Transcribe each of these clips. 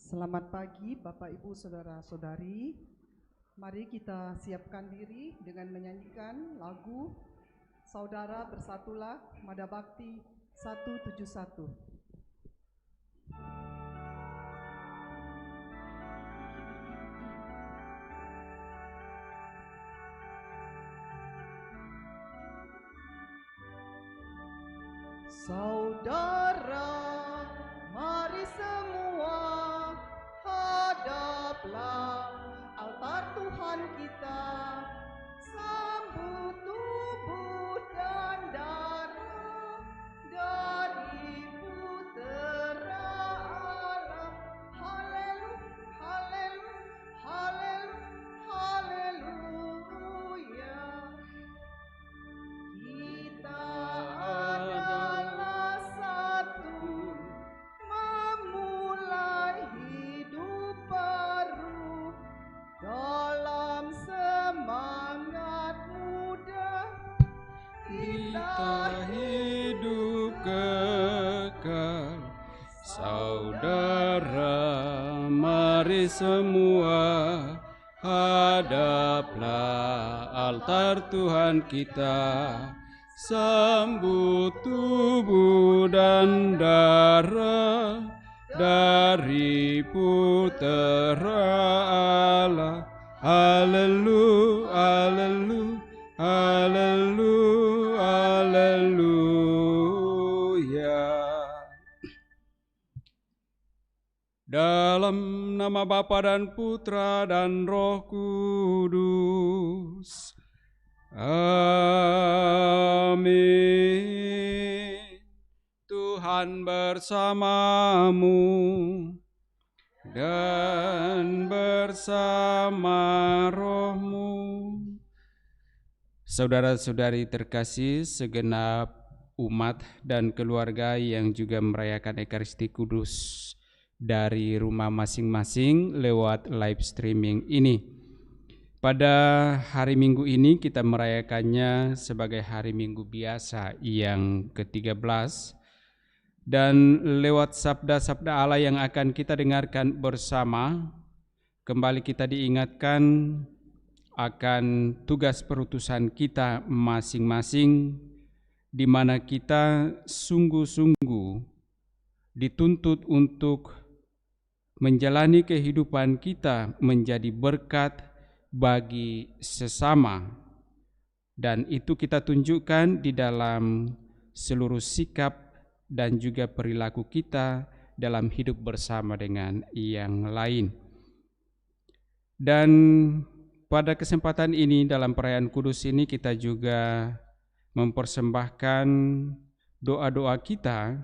Selamat pagi Bapak Ibu Saudara-saudari. Mari kita siapkan diri dengan menyanyikan lagu Saudara Bersatulah Mada Bakti 171. Saudara, mari semua hadaplah altar Tuhan kita, sambut tubuh dan darah dari Putera Allah. Haleluya, haleluya, haleluya, haleluya. Kita adalah satu, memulai hidup baru dalam semangat muda. Kita hidup kekal. Saudara, mari semua hadaplah altar Tuhan kita, sambut tubuh dan darah dari Putera Allah. Haleluya, haleluya, haleluya, haleluya. Dalam nama Bapa dan Putra dan Roh Kudus. Amin. Tuhan bersamamu dan bersama rohmu. Saudara-saudari terkasih, segenap umat dan keluarga yang juga merayakan Ekaristi Kudus dari rumah masing-masing lewat live streaming ini. Pada hari Minggu ini kita merayakannya sebagai hari Minggu biasa yang ke-13, dan lewat sabda-sabda Allah yang akan kita dengarkan bersama, kembali kita diingatkan akan tugas perutusan kita masing-masing, di mana kita sungguh-sungguh dituntut untuk menjalani kehidupan kita menjadi berkat bagi sesama, dan itu kita tunjukkan di dalam seluruh sikap dan juga perilaku kita dalam hidup bersama dengan yang lain. Dan pada kesempatan ini, dalam perayaan Kudus ini, kita juga mempersembahkan doa-doa kita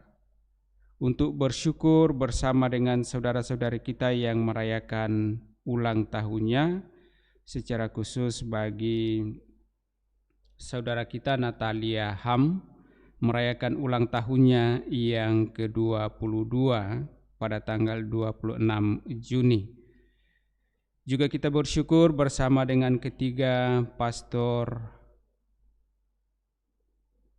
untuk bersyukur bersama dengan saudara-saudari kita yang merayakan ulang tahunnya, secara khusus bagi saudara kita Natalia Ham merayakan ulang tahunnya yang ke-22 pada tanggal 26 Juni. Juga kita bersyukur bersama dengan ketiga pastor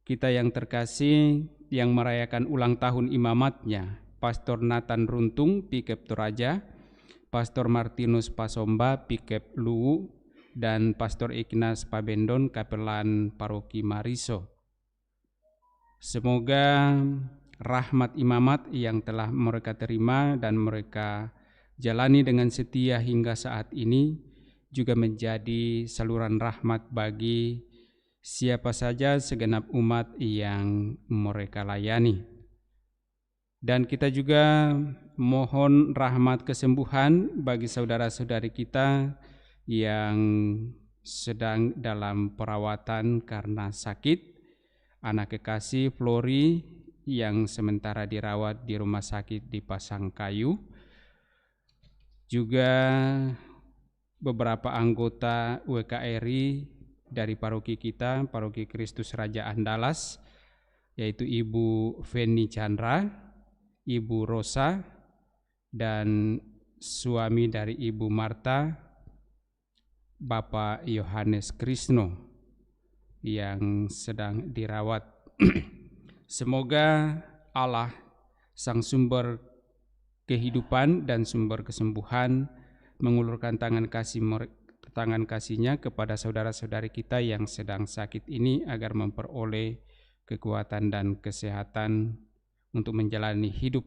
kita yang terkasih yang merayakan ulang tahun imamatnya, Pastor Nathan Runtung, Pikep Toraja, Pastor Martinus Pasomba, Pikep Luwu, dan Pastor Ignas Pabendon, Kapelan Paroki Mariso. Semoga rahmat imamat yang telah mereka terima dan mereka jalani dengan setia hingga saat ini juga menjadi saluran rahmat bagi siapa saja segenap umat yang mereka layani. Dan kita juga mohon rahmat kesembuhan bagi saudara-saudari kita yang sedang dalam perawatan karena sakit. Anak kekasih Flori yang sementara dirawat di rumah sakit di Pasangkayu. Juga beberapa anggota WKRI dari paroki kita, Paroki Kristus Raja Andalas, yaitu Ibu Feni Chandra, Ibu Rosa, dan suami dari Ibu Marta, Bapak Yohanes Krisno, yang sedang dirawat. Semoga Allah, Sang Sumber kehidupan dan sumber kesembuhan, mengulurkan tangan kasih-Nya kepada saudara-saudari kita yang sedang sakit ini agar memperoleh kekuatan dan kesehatan untuk menjalani hidup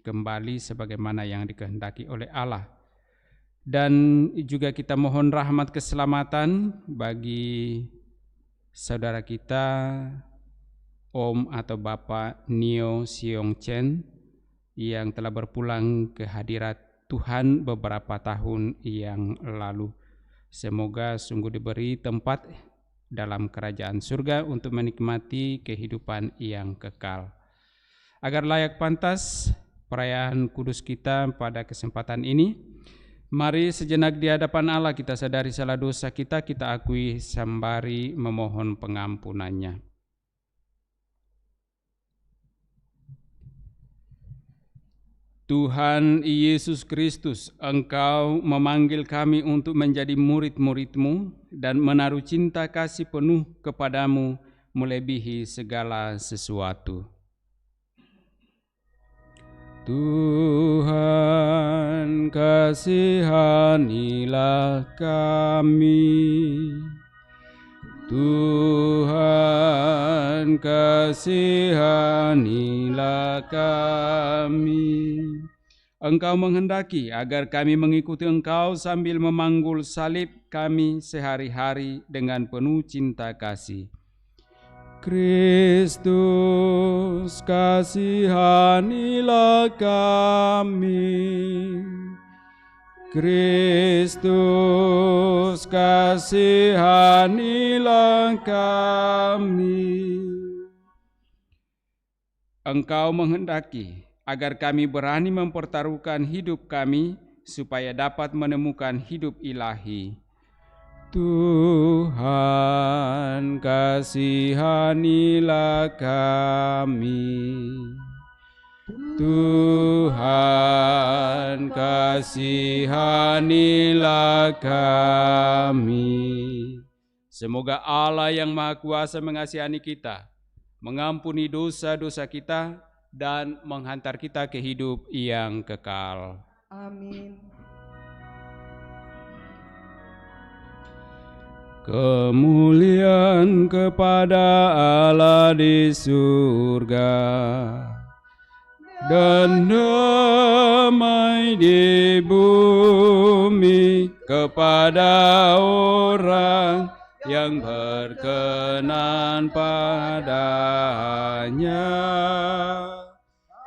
kembali sebagaimana yang dikehendaki oleh Allah. Dan juga kita mohon rahmat keselamatan bagi saudara kita Om atau Bapak Nio Siong Chen yang telah berpulang ke hadirat Tuhan beberapa tahun yang lalu. Semoga sungguh diberi tempat dalam kerajaan surga untuk menikmati kehidupan yang kekal. Agar layak pantas perayaan kudus kita pada kesempatan ini, mari sejenak di hadapan Allah kita sadari salah dosa kita akui sembari memohon pengampunannya. Tuhan Yesus Kristus, Engkau memanggil kami untuk menjadi murid-murid-Mu dan menaruh cinta kasih penuh kepadamu melebihi segala sesuatu. Tuhan, kasihanilah kami. Tuhan, kasihanilah kami. Engkau menghendaki agar kami mengikuti Engkau sambil memanggul salib kami sehari-hari dengan penuh cinta kasih. Kristus, kasihanilah kami. Kristus, kasihanilah kami. Engkau menghendaki agar kami berani mempertaruhkan hidup kami supaya dapat menemukan hidup ilahi. Tuhan, kasihanilah kami. Tuhan, kasihanilah kami. Semoga Allah yang Maha Kuasa mengasihani kita, mengampuni dosa-dosa kita, dan menghantar kita ke hidup yang kekal. Amin. Kemuliaan kepada Allah di surga dan damai di bumi kepada orang yang berkenan padanya.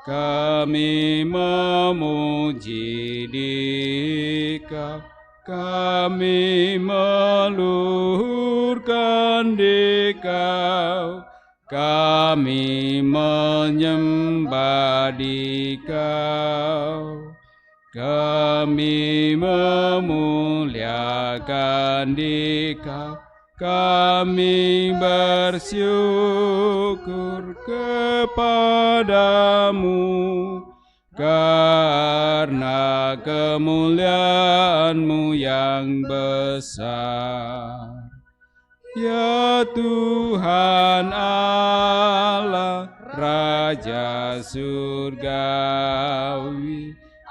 Kami memuji Dikau, kami meluhurkan Dikau, kami menyembah Dikau, kami memuliakan Dikau, kami bersyukur kepadamu karena kemuliaan-Mu yang besar. Ya Tuhan Allah, Raja surgawi,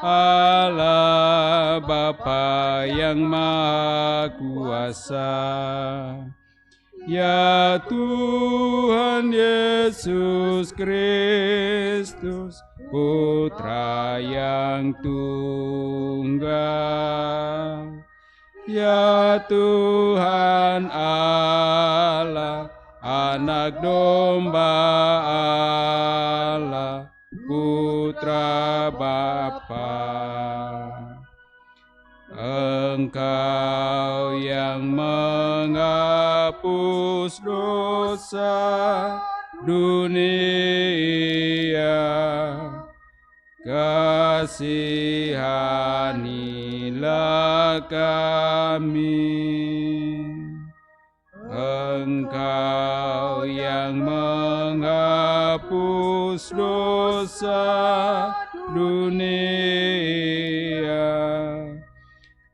Allah Bapa yang Maha Kuasa. Ya Tuhan Yesus Kristus, Putra yang tunggal. Ya Tuhan Allah, Anak Domba Allah, Putra Bapa. Engkau yang menghapus dosa dunia, kasihanilah kami. Engkau yang menghapus dosa dunia,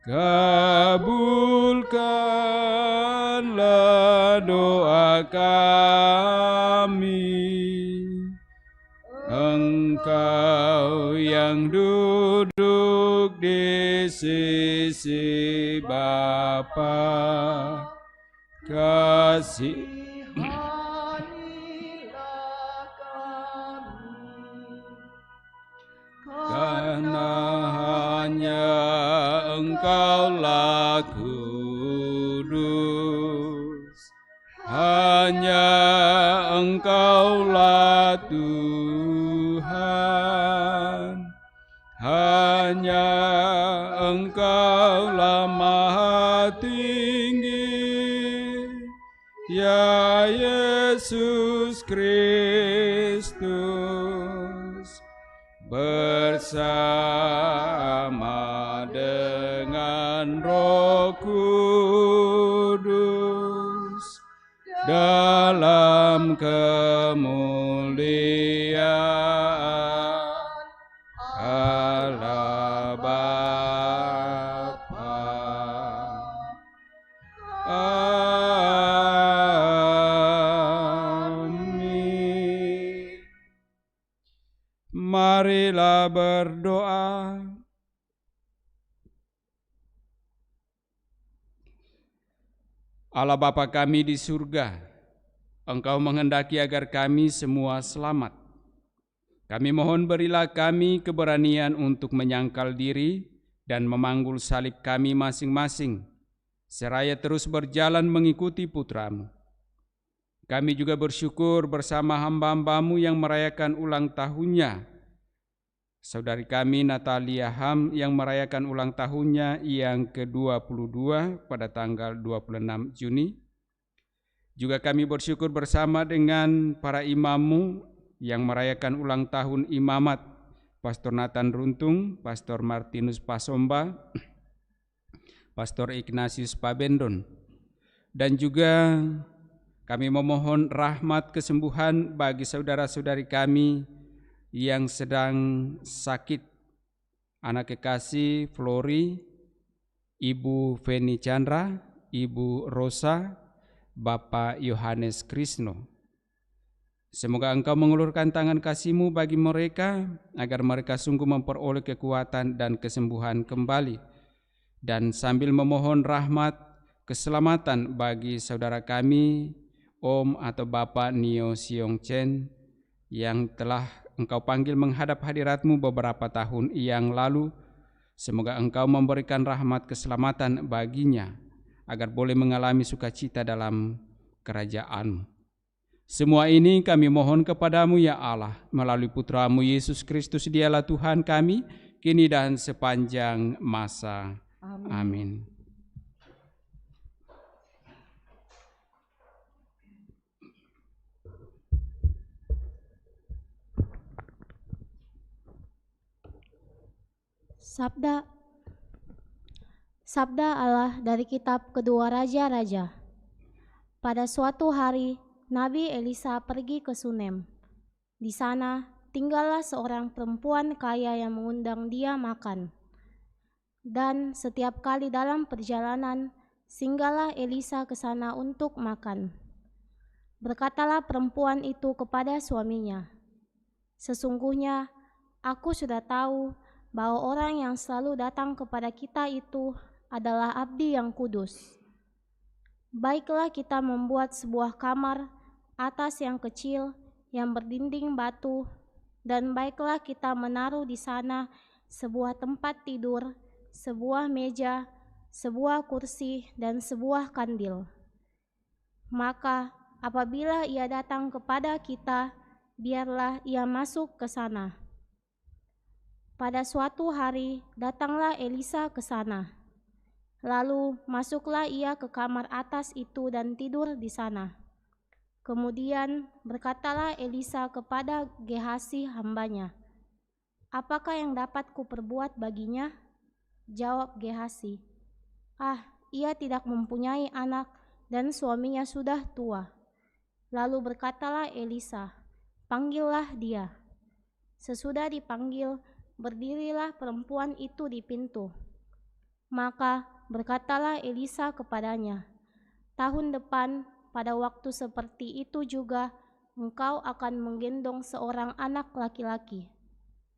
kabulkanlah doa kami. Engkau yang yang duduk di sisi Bapa. Kasihanilah kami, karena hanya Engkaulah kudus, hanya Engkaulah Tuhan, hanya Engkaulah Maha Tinggi, ya Yesus Kristus, bersama dengan Roh Kudus dalam kemuliaan Allah Bapa. Amin. Marilah berdoa. Allah Bapa kami di surga, Engkau menghendaki agar kami semua selamat. Kami mohon berilah kami keberanian untuk menyangkal diri dan memanggul salib kami masing-masing, seraya terus berjalan mengikuti Putra-Mu. Kami juga bersyukur bersama hamba-hamba-Mu yang merayakan ulang tahunnya, saudari kami Natalia Ham yang merayakan ulang tahunnya yang ke-22 pada tanggal 26 Juni. Juga kami bersyukur bersama dengan para imam-Mu yang merayakan ulang tahun imamat, Pastor Nathan Runtung, Pastor Martinus Pasomba, Pastor Ignatius Pabendon. Dan juga kami memohon rahmat kesembuhan bagi saudara-saudari kami yang sedang sakit, anak kekasih Flori, Ibu Feni Chandra, Ibu Rosa, Bapak Yohanes Krisno. Semoga Engkau mengulurkan tangan kasih-Mu bagi mereka, agar mereka sungguh memperoleh kekuatan dan kesembuhan kembali. Dan sambil memohon rahmat keselamatan bagi saudara kami, Om atau Bapak Nio Siong Chen, yang telah Engkau panggil menghadap hadirat-Mu beberapa tahun yang lalu. Semoga Engkau memberikan rahmat keselamatan baginya, agar boleh mengalami sukacita dalam kerajaan-Mu. Semua ini kami mohon kepada-Mu ya Allah, melalui Putra-Mu Yesus Kristus, Dialah Tuhan kami, kini dan sepanjang masa. Amin. Sabda Allah dari kitab Kedua Raja-Raja. Pada suatu hari, Nabi Elisa pergi ke Sunem. Di sana tinggallah seorang perempuan kaya yang mengundang dia makan. Dan setiap kali dalam perjalanan, singgahlah Elisa ke sana untuk makan. Berkatalah perempuan itu kepada suaminya, "Sesungguhnya aku sudah tahu bahwa orang yang selalu datang kepada kita itu adalah abdi yang kudus. Baiklah kita membuat sebuah kamar atas yang kecil yang berdinding batu, dan baiklah kita menaruh di sana sebuah tempat tidur, sebuah meja, sebuah kursi, dan sebuah kandil. Maka apabila ia datang kepada kita, biarlah ia masuk ke sana." Pada suatu hari datanglah Elisa ke sana. Lalu masuklah ia ke kamar atas itu dan tidur di sana. Kemudian berkatalah Elisa kepada Gehasi hambanya, "Apakah yang dapat kuperbuat baginya?" Jawab Gehasi, ia tidak mempunyai anak dan suaminya sudah tua." Lalu berkatalah Elisa, "Panggillah dia." Sesudah dipanggil, berdirilah perempuan itu di pintu. Maka berkatalah Elisa kepadanya, "Tahun depan pada waktu seperti itu juga engkau akan menggendong seorang anak laki-laki."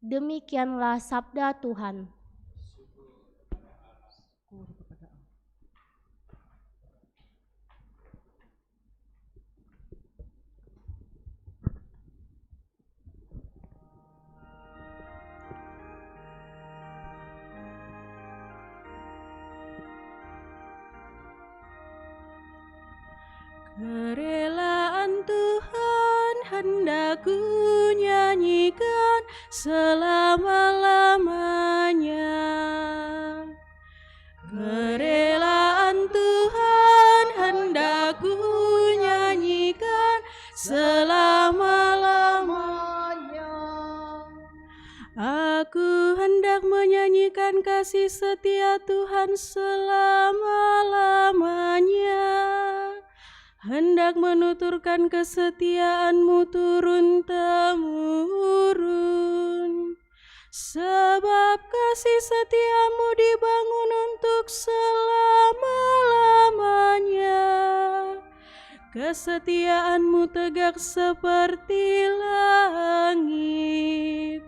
Demikianlah sabda Tuhan. Kerelaan Tuhan hendak ku nyanyikan selama-lamanya. Kerelaan Tuhan hendak ku nyanyikan selama-lamanya. Aku hendak menyanyikan kasih setia Tuhan selama-lamanya. Hendak menuturkan kesetiaan-Mu turun-temurun. Sebab kasih setia-Mu dibangun untuk selama-lamanya. Kesetiaan-Mu tegak seperti langit.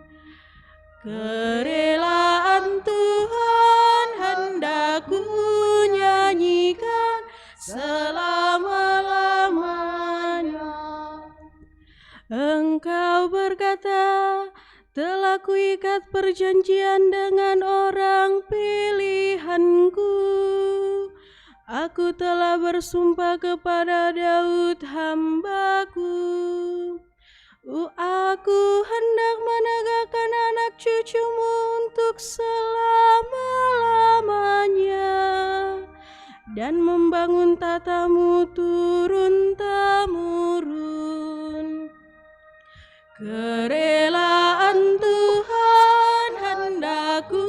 Kerelaan Tuhan hendak ku nyanyikan selama-lamanya. Engkau berkata, telah kuikat perjanjian dengan orang pilihanku. Aku telah bersumpah kepada Daud hamba-Ku. Aku hendak menegakkan anak cucumu untuk selama-lamanya dan membangun tatamu turun-temurun. Kerelaan Tuhan hendak ku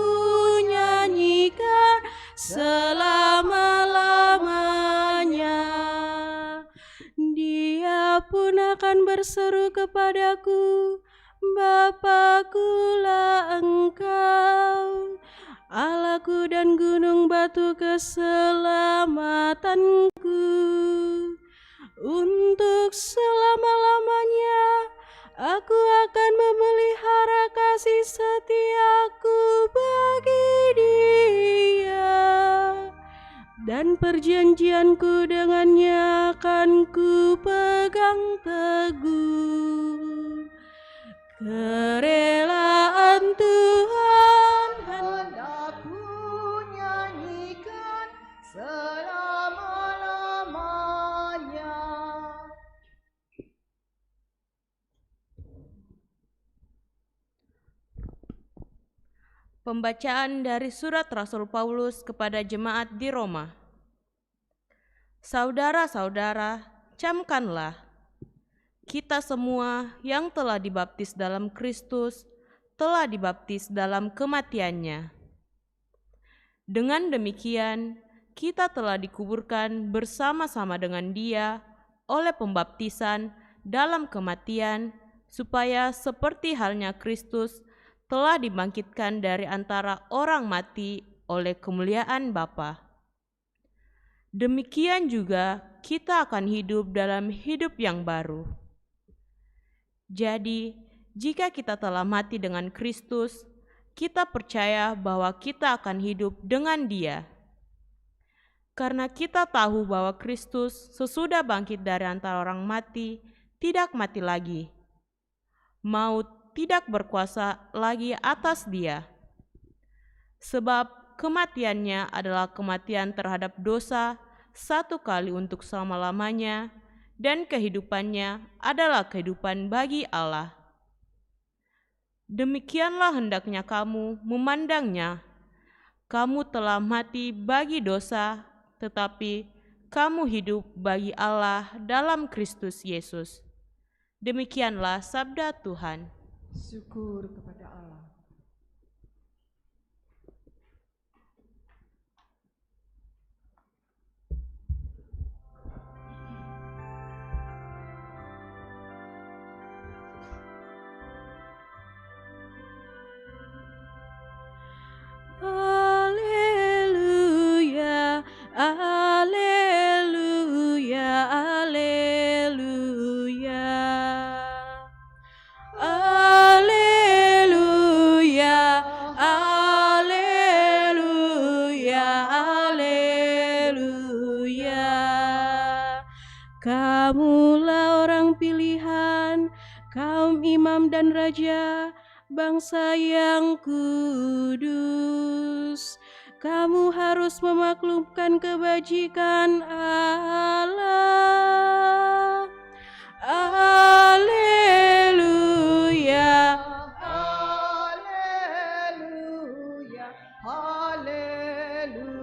nyanyikan selama-lamanya. Dia pun akan berseru kepadaku, Bapa-Kulah Engkau, Allahku dan gunung batu keselamatanku. Untuk selama-lamanya aku akan memelihara kasih setiaku bagi dia, dan perjanjianku dengannya akan ku pegang teguh. Kerelaan Tuhan hendak ku nyanyikan selama-lamanya. Pembacaan dari surat Rasul Paulus kepada jemaat di Roma. Saudara-saudara, camkanlah, kita semua yang telah dibaptis dalam Kristus telah dibaptis dalam kematiannya. Dengan demikian, kita telah dikuburkan bersama-sama dengan Dia oleh pembaptisan dalam kematian, supaya seperti halnya Kristus telah dibangkitkan dari antara orang mati oleh kemuliaan Bapa. Demikian juga kita akan hidup dalam hidup yang baru. Jadi, jika kita telah mati dengan Kristus, kita percaya bahwa kita akan hidup dengan Dia. Karena kita tahu bahwa Kristus sesudah bangkit dari antara orang mati, tidak mati lagi. Maut tidak berkuasa lagi atas Dia. Sebab kematiannya adalah kematian terhadap dosa satu kali untuk selama-lamanya, dan kehidupannya adalah kehidupan bagi Allah. Demikianlah hendaknya kamu memandangnya. Kamu telah mati bagi dosa, tetapi kamu hidup bagi Allah dalam Kristus Yesus. Demikianlah sabda Tuhan. Syukur kepada Allah. Haleluya, haleluya, haleluya. Haleluya. kaum imam dan raja, bangsa yang kudus. Kamu harus memaklumkan kebajikan Allah. Haleluya. Haleluya, haleluya.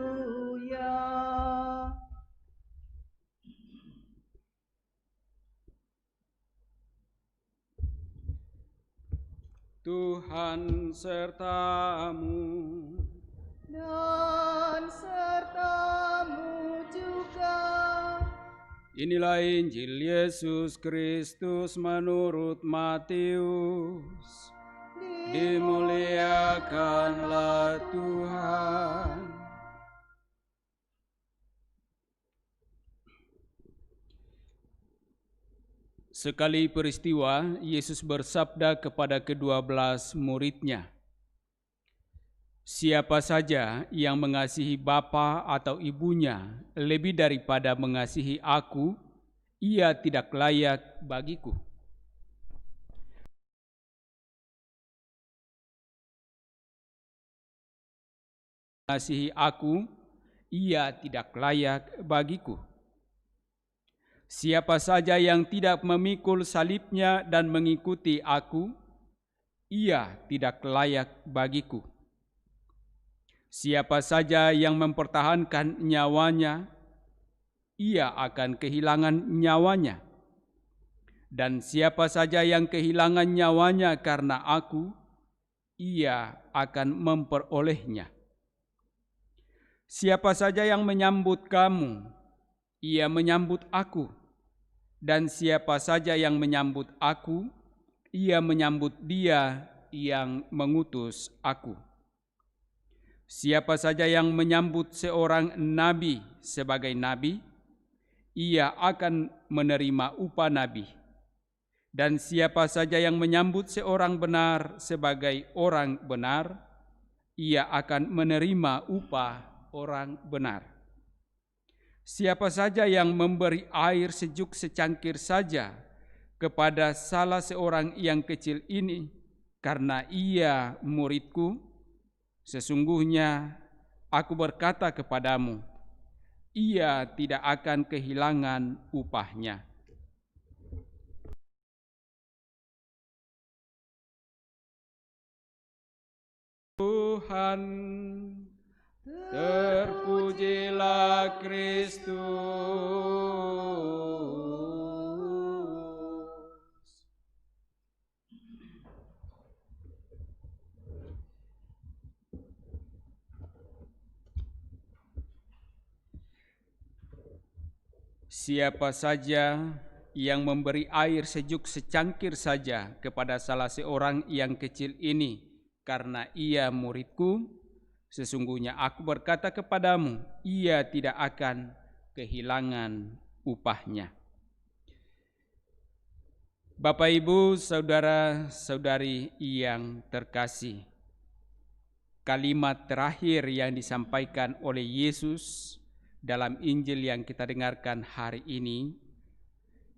Tuhan sertamu. Dan sertamu juga. Inilah Injil Yesus Kristus menurut Matius. Dimuliakanlah Tuhan. Sekali peristiwa, Yesus bersabda kepada ke-12 murid-Nya, "Siapa saja yang mengasihi bapa atau ibunya lebih daripada mengasihi aku, ia tidak layak bagiku. Mengasihi aku, ia tidak layak bagiku. Siapa saja yang tidak memikul salibnya dan mengikuti aku, ia tidak layak bagiku. Siapa saja yang mempertahankan nyawanya, ia akan kehilangan nyawanya. Dan siapa saja yang kehilangan nyawanya karena aku, ia akan memperolehnya. Siapa saja yang menyambut kamu, ia menyambut aku. Dan siapa saja yang menyambut aku, ia menyambut Dia yang mengutus aku. Siapa saja yang menyambut seorang nabi sebagai nabi, ia akan menerima upah nabi. Dan siapa saja yang menyambut seorang benar sebagai orang benar, ia akan menerima upah orang benar. Siapa saja yang memberi air sejuk secangkir saja kepada salah seorang yang kecil ini, karena ia muridku, sesungguhnya aku berkata kepadamu, ia tidak akan kehilangan upahnya." Tuhan, terpujilah Kristus. Siapa saja yang memberi air sejuk secangkir saja kepada salah seorang yang kecil ini, karena ia muridku, sesungguhnya aku berkata kepadamu, ia tidak akan kehilangan upahnya. Bapak, Ibu, saudara-saudari yang terkasih, kalimat terakhir yang disampaikan oleh Yesus dalam Injil yang kita dengarkan hari ini,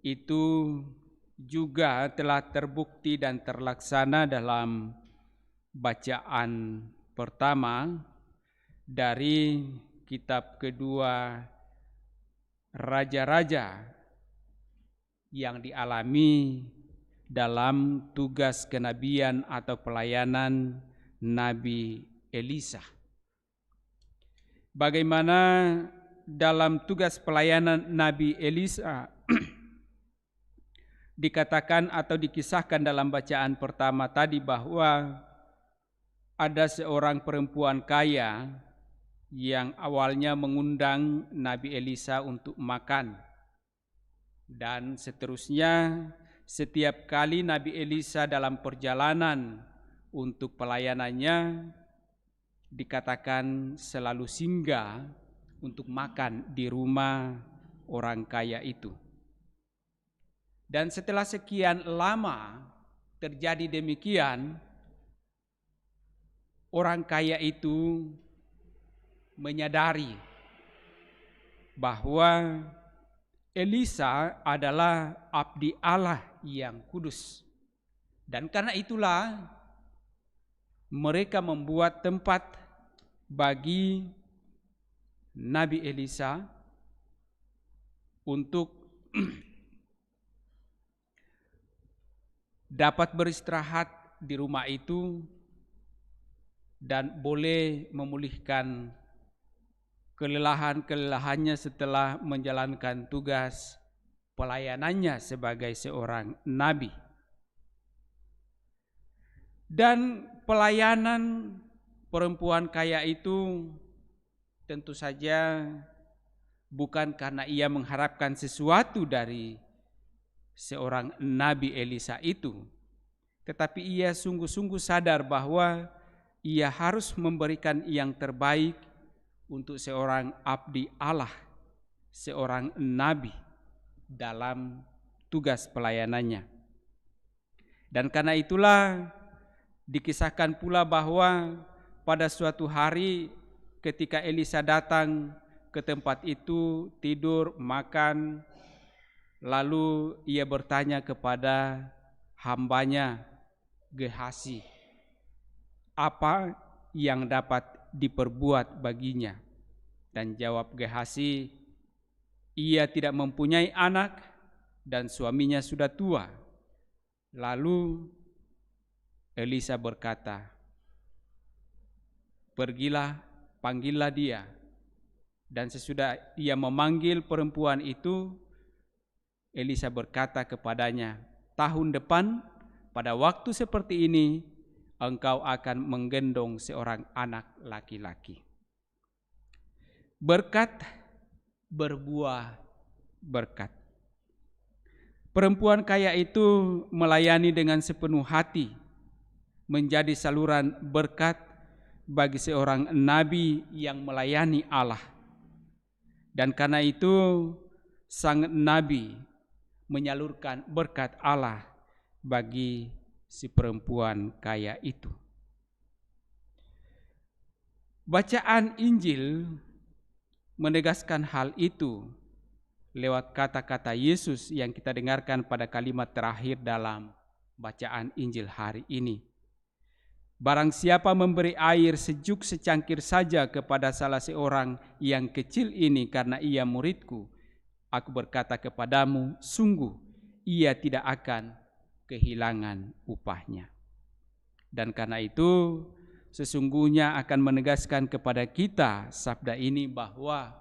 itu juga telah terbukti dan terlaksana dalam bacaan pertama dari kitab kedua Raja-Raja yang dialami dalam tugas kenabian atau pelayanan Nabi Elisa. Bagaimana dalam tugas pelayanan Nabi Elisa dikatakan atau dikisahkan dalam bacaan pertama tadi bahwa ada seorang perempuan kaya yang awalnya mengundang Nabi Elisa untuk makan. Dan seterusnya, setiap kali Nabi Elisa dalam perjalanan untuk pelayanannya, dikatakan selalu singgah untuk makan di rumah orang kaya itu. Dan setelah sekian lama terjadi demikian, orang kaya itu menyadari bahwa Elisa adalah abdi Allah yang kudus. Dan karena itulah mereka membuat tempat bagi Nabi Elisa untuk dapat beristirahat di rumah itu dan boleh memulihkan kelelahannya setelah menjalankan tugas pelayanannya sebagai seorang nabi. Dan pelayanan perempuan kaya itu tentu saja bukan karena ia mengharapkan sesuatu dari seorang Nabi Elisa itu, tetapi ia sungguh-sungguh sadar bahwa ia harus memberikan yang terbaik untuk seorang abdi Allah, seorang nabi dalam tugas pelayanannya. Dan karena itulah dikisahkan pula bahwa pada suatu hari ketika Elisa datang ke tempat itu, tidur, makan, lalu ia bertanya kepada hambanya Gehasi, apa yang dapat diperbuat baginya? Dan jawab Gehasi, ia tidak mempunyai anak dan suaminya sudah tua. Lalu Elisa berkata, pergilah, panggillah dia. Dan sesudah ia memanggil perempuan itu, Elisa berkata kepadanya, tahun depan pada waktu seperti ini engkau akan menggendong seorang anak laki-laki. Berkat berbuah berkat. Perempuan kaya itu melayani dengan sepenuh hati, menjadi saluran berkat bagi seorang nabi yang melayani Allah. Dan karena itu sang nabi menyalurkan berkat Allah bagi si perempuan kaya itu. Bacaan Injil menegaskan hal itu lewat kata-kata Yesus yang kita dengarkan pada kalimat terakhir dalam bacaan Injil hari ini. Barang siapa memberi air sejuk secangkir saja kepada salah seorang yang kecil ini karena ia muridku, aku berkata kepadamu, sungguh ia tidak akan kehilangan upahnya. Dan karena itu sesungguhnya akan menegaskan kepada kita sabda ini bahwa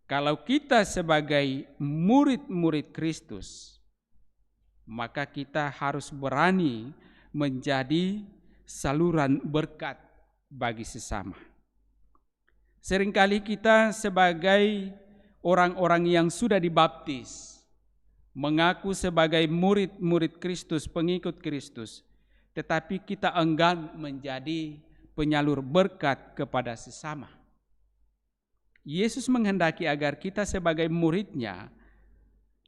kalau kita sebagai murid-murid Kristus, maka kita harus berani menjadi saluran berkat bagi sesama. Seringkali kita sebagai orang-orang yang sudah dibaptis, mengaku sebagai murid-murid Kristus, pengikut Kristus, tetapi kita enggan menjadi penyalur berkat kepada sesama. Yesus menghendaki agar kita sebagai muridnya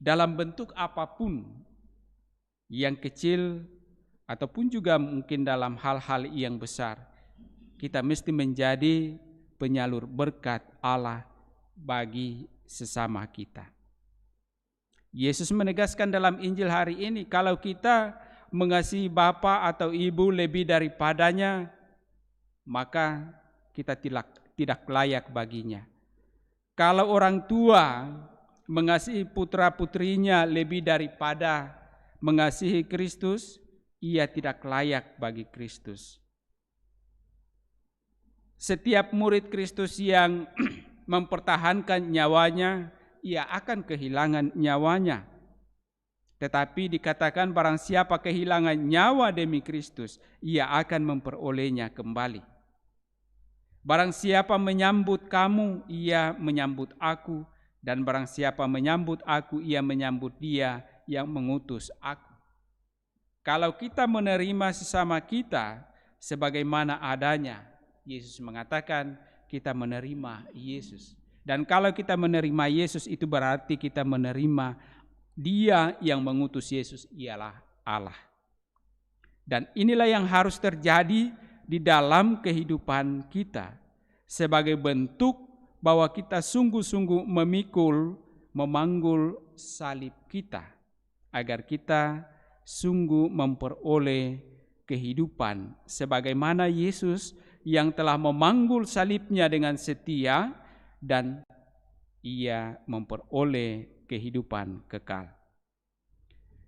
dalam bentuk apapun, yang kecil ataupun juga mungkin dalam hal-hal yang besar, kita mesti menjadi penyalur berkat Allah bagi sesama kita. Yesus menegaskan dalam Injil hari ini, kalau kita mengasihi bapa atau ibu lebih daripadanya, maka kita tidak layak baginya. Kalau orang tua mengasihi putra-putrinya lebih daripada mengasihi Kristus, ia tidak layak bagi Kristus. Setiap murid Kristus yang mempertahankan nyawanya, ia akan kehilangan nyawanya. Tetapi dikatakan barang siapa kehilangan nyawa demi Kristus, ia akan memperolehnya kembali. Barang siapa menyambut kamu, ia menyambut aku, dan barang siapa menyambut aku, ia menyambut dia yang mengutus aku. Kalau kita menerima sesama kita sebagaimana adanya, Yesus mengatakan kita menerima Yesus. Dan kalau kita menerima Yesus, itu berarti kita menerima Dia yang mengutus Yesus, ialah Allah. Dan inilah yang harus terjadi di dalam kehidupan kita, sebagai bentuk bahwa kita sungguh-sungguh memanggul salib kita, agar kita sungguh memperoleh kehidupan sebagaimana Yesus yang telah memanggul salibnya dengan setia dan ia memperoleh kehidupan kekal.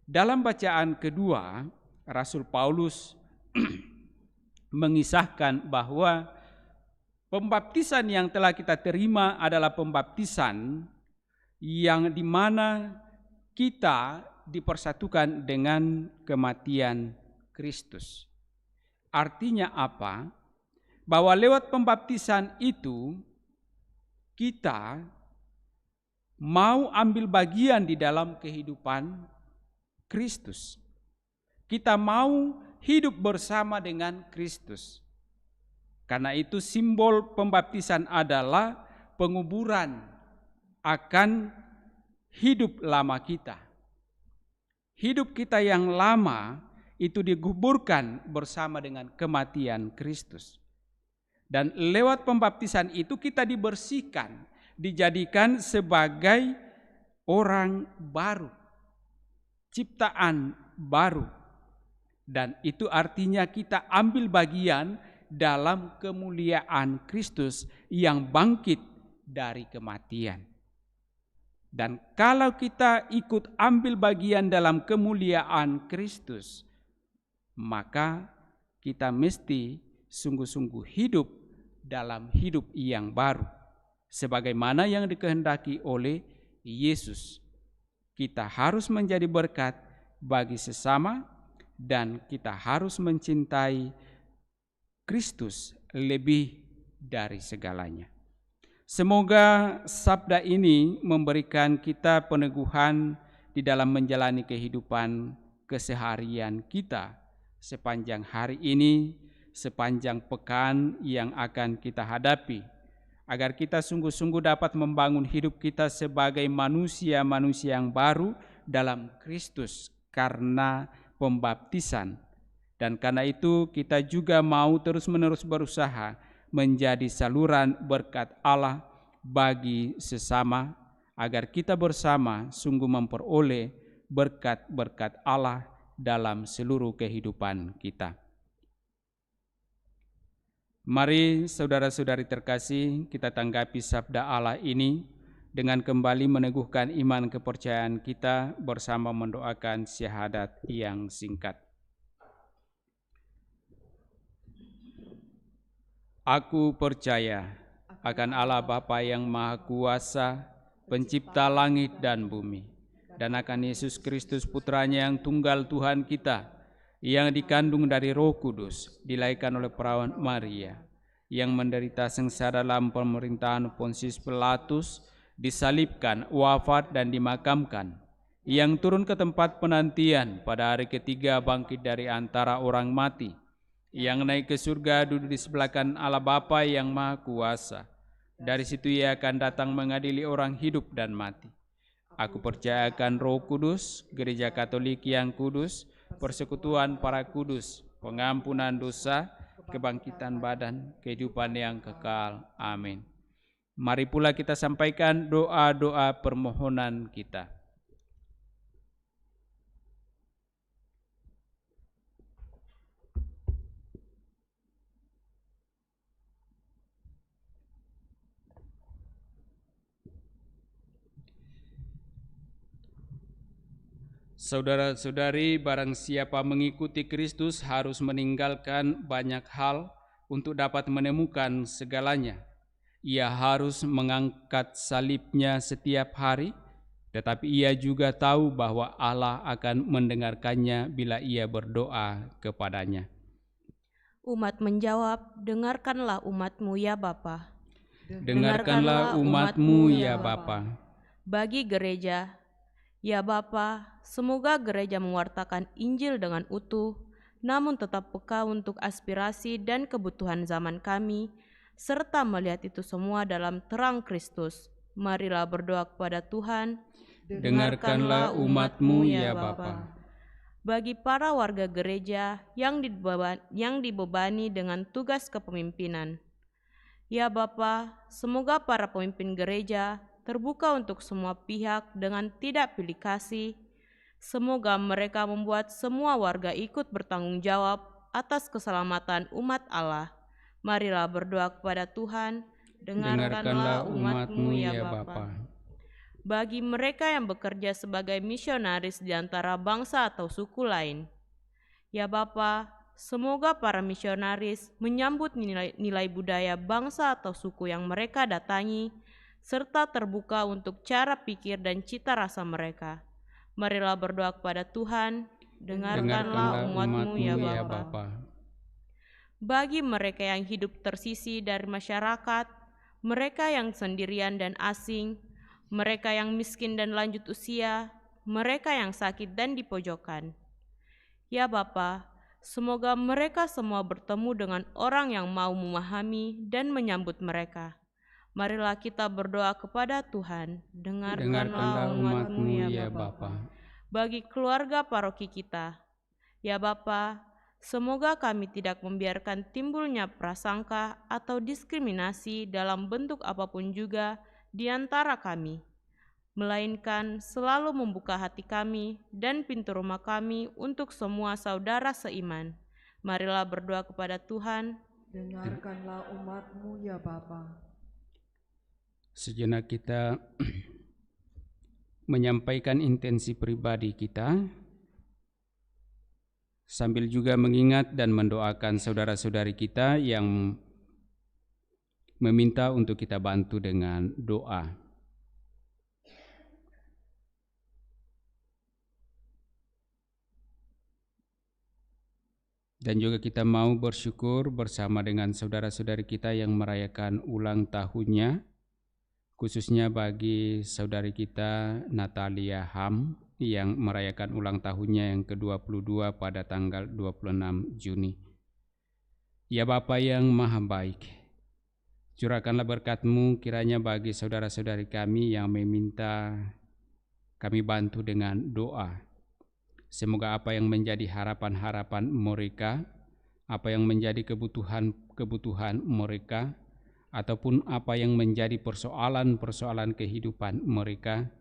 Dalam bacaan kedua, Rasul Paulus mengisahkan bahwa pembaptisan yang telah kita terima adalah pembaptisan yang dimana kita dipersatukan dengan kematian Kristus. Artinya apa? Bahwa lewat pembaptisan itu kita mau ambil bagian di dalam kehidupan Kristus. Kita mau hidup bersama dengan Kristus. Karena itu simbol pembaptisan adalah penguburan akan hidup lama kita. Hidup kita yang lama itu dikuburkan bersama dengan kematian Kristus. Dan lewat pembaptisan itu kita dibersihkan, dijadikan sebagai orang baru, ciptaan baru. Dan itu artinya kita ambil bagian dalam kemuliaan Kristus yang bangkit dari kematian. Dan kalau kita ikut ambil bagian dalam kemuliaan Kristus, maka kita mesti sungguh-sungguh hidup dalam hidup yang baru. Sebagaimana yang dikehendaki oleh Yesus. Kita harus menjadi berkat bagi sesama dan kita harus mencintai Kristus lebih dari segalanya. Semoga sabda ini memberikan kita peneguhan di dalam menjalani kehidupan keseharian kita sepanjang hari ini, sepanjang pekan yang akan kita hadapi, agar kita sungguh-sungguh dapat membangun hidup kita sebagai manusia-manusia yang baru dalam Kristus karena pembaptisan. Dan karena itu kita juga mau terus-menerus berusaha menjadi saluran berkat Allah bagi sesama, agar kita bersama sungguh memperoleh berkat-berkat Allah dalam seluruh kehidupan kita. Mari saudara-saudari terkasih, kita tanggapi sabda Allah ini dengan kembali meneguhkan iman kepercayaan kita bersama mendoakan syahadat yang singkat. Aku percaya akan Allah Bapa yang Maha Kuasa, pencipta langit dan bumi, dan akan Yesus Kristus Putranya yang tunggal Tuhan kita, yang dikandung dari Roh Kudus, dilahirkan oleh perawan Maria, yang menderita sengsara dalam pemerintahan Pontius Pilatus, disalibkan, wafat dan dimakamkan, yang turun ke tempat penantian, pada hari ketiga bangkit dari antara orang mati, yang naik ke surga duduk di sebelah kanan Allah Bapa yang Maha Kuasa. Dari situ ia akan datang mengadili orang hidup dan mati. Aku percaya akan Roh Kudus, Gereja Katolik yang kudus, persekutuan para kudus, pengampunan dosa, kebangkitan badan, kehidupan yang kekal. Amin. Mari pula kita sampaikan doa-doa permohonan kita. Saudara-saudari, barang siapa mengikuti Kristus harus meninggalkan banyak hal untuk dapat menemukan segalanya. Ia harus mengangkat salibnya setiap hari, tetapi ia juga tahu bahwa Allah akan mendengarkannya bila ia berdoa kepadanya. Umat menjawab, dengarkanlah umatmu ya Bapa. Dengarkanlah umatmu ya Bapa. Bagi gereja, ya Bapa, semoga gereja mewartakan Injil dengan utuh, namun tetap peka untuk aspirasi dan kebutuhan zaman kami, serta melihat itu semua dalam terang Kristus. Marilah berdoa kepada Tuhan. Dengarkanlah umatmu ya Bapa. Bagi para warga gereja yang dibebani dengan tugas kepemimpinan, ya Bapa, semoga para pemimpin gereja terbuka untuk semua pihak dengan tidak pilih kasih, Semoga mereka membuat semua warga ikut bertanggung jawab atas keselamatan umat Allah. Marilah berdoa kepada Tuhan. Dengarkanlah umat-Mu ya Bapa. Bagi mereka yang bekerja sebagai misionaris di antara bangsa atau suku lain, ya Bapa, semoga para misionaris menyambut nilai budaya bangsa atau suku yang mereka datangi, serta terbuka untuk cara pikir dan cita rasa mereka. Marilah berdoa kepada Tuhan. Dengarkanlah umat-Mu ya Bapa. Bagi mereka yang hidup tersisih dari masyarakat, mereka yang sendirian dan asing, mereka yang miskin dan lanjut usia, mereka yang sakit dan di pojokan. Ya Bapa, semoga mereka semua bertemu dengan orang yang mau memahami dan menyambut mereka. Marilah kita berdoa kepada Tuhan. Dengarkanlah umat-Mu ya Bapa. Bagi keluarga paroki kita, ya Bapa, semoga kami tidak membiarkan timbulnya prasangka atau diskriminasi dalam bentuk apapun juga di antara kami, melainkan selalu membuka hati kami dan pintu rumah kami untuk semua saudara seiman. Marilah berdoa kepada Tuhan. Dengarkanlah umat-Mu ya Bapa. Sejenak kita menyampaikan intensi pribadi kita, sambil juga mengingat dan mendoakan saudara-saudari kita yang meminta untuk kita bantu dengan doa. Dan juga kita mau bersyukur bersama dengan saudara-saudari kita yang merayakan ulang tahunnya, khususnya bagi saudari kita Natalia Ham yang merayakan ulang tahunnya yang ke-22 pada tanggal 26 Juni. Ya Bapa yang Maha Baik, curahkanlah berkat-Mu kiranya bagi saudara-saudari kami yang meminta kami bantu dengan doa. Semoga apa yang menjadi harapan-harapan mereka, apa yang menjadi kebutuhan mereka, ataupun apa yang menjadi persoalan-persoalan kehidupan mereka,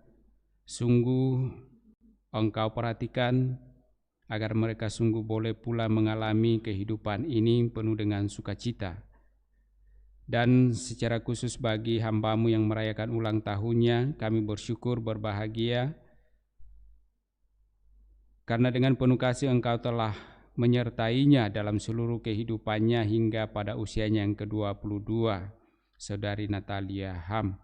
sungguh Engkau perhatikan agar mereka sungguh boleh pula mengalami kehidupan ini penuh dengan sukacita. Dan secara khusus bagi hamba-Mu yang merayakan ulang tahunnya, kami bersyukur berbahagia karena dengan penuh kasih Engkau telah menyertainya dalam seluruh kehidupannya hingga pada usianya yang ke-22, saudari Natalia Ham.